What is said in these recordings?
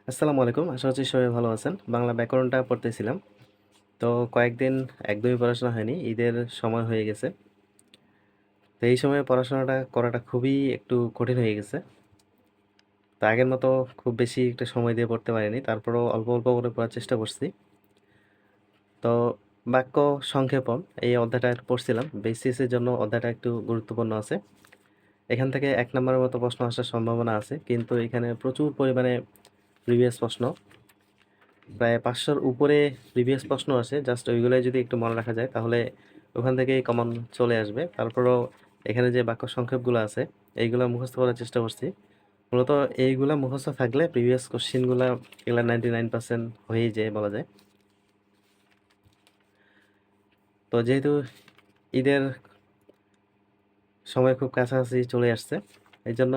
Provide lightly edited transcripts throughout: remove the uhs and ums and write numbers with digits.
আসসালামু আলাইকুম। আশা করছি সবাই ভালো আছেন। বাংলা ব্যাকরণটা পড়তেছিলাম। তো কয়েকদিন একদমই পড়াশোনা হয়নি। ঈদের সময় হয়ে গেছে। তো এই সময়ে পড়াশোনাটা করাটা খুবই একটু কঠিন হয়ে গেছে। তো আগের মতো খুব বেশি একটা সময় দিয়ে পড়তে পারিনি। তারপরেও অল্প, অল্প করে পড়ার চেষ্টা করছি। তো বাক্য সংক্ষেপণ এই অধ্যায়টা পড়ছিলাম। বিসিএস এর জন্য অধ্যায়টা একটু গুরুত্বপূর্ণ আছে। এখান থেকে ১ নাম্বারের মতো প্রশ্ন আসার সম্ভাবনা আছে। কিন্তু এখানে প্রচুর পরিমাণে প্রিভিয়াস প্রশ্ন প্রায় ৫০০ র উপরে প্রিভিয়াস প্রশ্ন আসে। জাস্ট ওইগুলাই যদি একটু মনে রাখা যায় তাহলে ওখান থেকেই কমন চলে আসবে। তারপরেও এখানে যে বাক্য সংক্ষেপগুলো আছে এইগুলা মুখস্থ করার চেষ্টা করছি। মূলত এইগুলা মুখস্থ থাকলে প্রিভিয়াস কোশ্চেনগুলা এগুলা 99% হয়েই যায় বলা যায়। তো যেহেতু ঈদের সময় খুব কাছাকাছি চলে আসছে, এইজন্য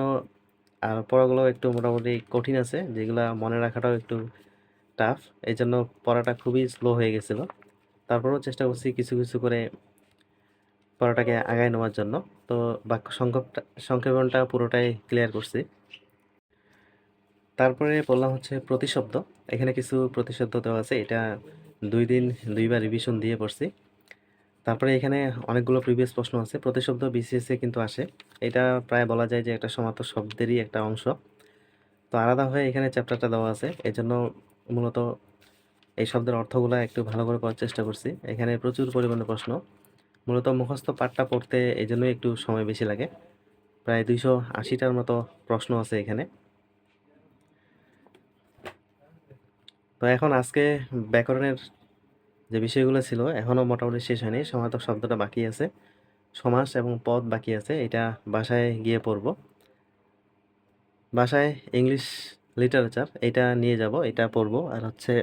আর পড়াগুলো একটু মোটামুটি কঠিন আছে, যেগুলা মনে রাখাটাও একটু টাফ। এইজন্য পড়াটা খুবই স্লো হয়ে গেছিল। তারপরেও চেষ্টা করছি কিছু, কিছু করে পড়াটাকে আগায় নেওয়ার জন্য। তো বাক্য সংক্ষেপণটা পুরোটাই ক্লিয়ার করছি। তারপরে বললাম হচ্ছে প্রতিশব্দ। এখানে কিছু প্রতিশব্দ দেওয়া আছে। এটা ২ দিন ২ বার রিভিশন দিয়ে পড়ছি। তারপরে এখানে অনেকগুলো প্রিভিয়াস প্রশ্ন আছে। প্রতিশব্দ বিসিএস এ কিন্তু আসে। এটা প্রায় বলা যায় যে একটা সমার্থক শব্দেরই একটা অংশ। তো আলাদা হয়ে এখানে চ্যাপ্টারটা দেওয়া আছে। এজন্য মূলত এই শব্দের অর্থগুলা একটু ভালো করে পড়ার চেষ্টা করছি। এখানে প্রচুর পরিমাণে প্রশ্ন। মূলত মুখস্থ পাঠটা পড়তে এজন্যই একটু সময় বেশি লাগে। প্রায় ২৮০ টার মতো প্রশ্ন আছে এখানে। তো এখন আজকে ব্যাকরণের যে বিষয়গুলো ছিল এখনো মোটামুটি শেষ হয়নি। সমার্থক শব্দটা বাকি আছে। সমাস এবং পদ বাকি আছে। এটা বাসায় গিয়ে পড়ব। বাসায় ইংলিশ লিটারেচার এটা নিয়ে যাব, এটা পড়ব। আর হচ্ছে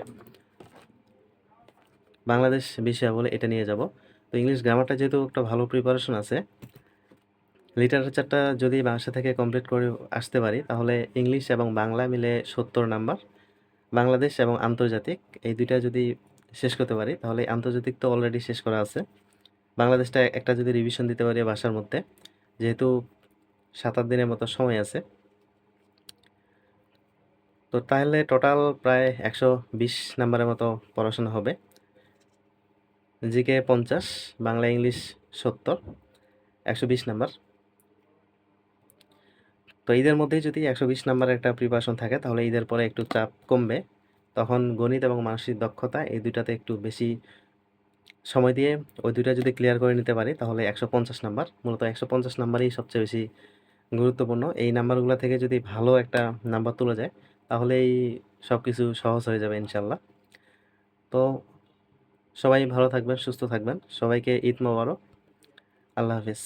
বাংলাদেশ বিষয়াবলী এটা নিয়ে যাব। তো ইংলিশ গ্রামারটা যেহেতু একটা ভালো প্রিপারেশন আছে, লিটারেচারটা যদি বাসা থেকে কমপ্লিট করে আসতে পারি তাহলে ইংলিশ এবং বাংলা মিলে ৭০ নাম্বার। বাংলাদেশ এবং আন্তর্জাতিক এই ২ টা যদি শেষ করতে পারি তাহলে আন্তর্জাতিক তো অলরেডি শেষ করা আছে। বাংলাদেশটা একটা যদি রিভিশন দিতে পারি বাসার মধ্যে, যেহেতু ৭-৮ দিনের মতো সময় আছে। তো তাহলে টোটাল প্রায় ১২০ নাম্বারের মতো পড়াশোনা হবে। GK ৫০, Bangla English ৭০, ১২০ number. তো ঈদের মধ্যেই যদি ১২০ নাম্বারের একটা প্রিপারেশন থাকে তাহলে ঈদের পরে একটু চাপ কমবে। তখন গণিত এবং মানসিক দক্ষতা এই ২ টাতে একটু বেশি সময় দিয়ে ওই ২ টা যদি ক্লিয়ার করে নিতে পারি তাহলে ১৫০ নাম্বার। মূলত ১৫০ নাম্বারই সবচেয়ে বেশি গুরুত্বপূর্ণ। এই নাম্বারগুলা থেকে যদি ভালো একটা নাম্বার তোলা যায় তাহলেই সবকিছু সহজ হয়ে যাবে ইনশাআল্লাহ। তো সবাই ভালো থাকবেন, সুস্থ থাকবেন। সবাইকে ঈদ মোবারক। আল্লাহ হাফেজ।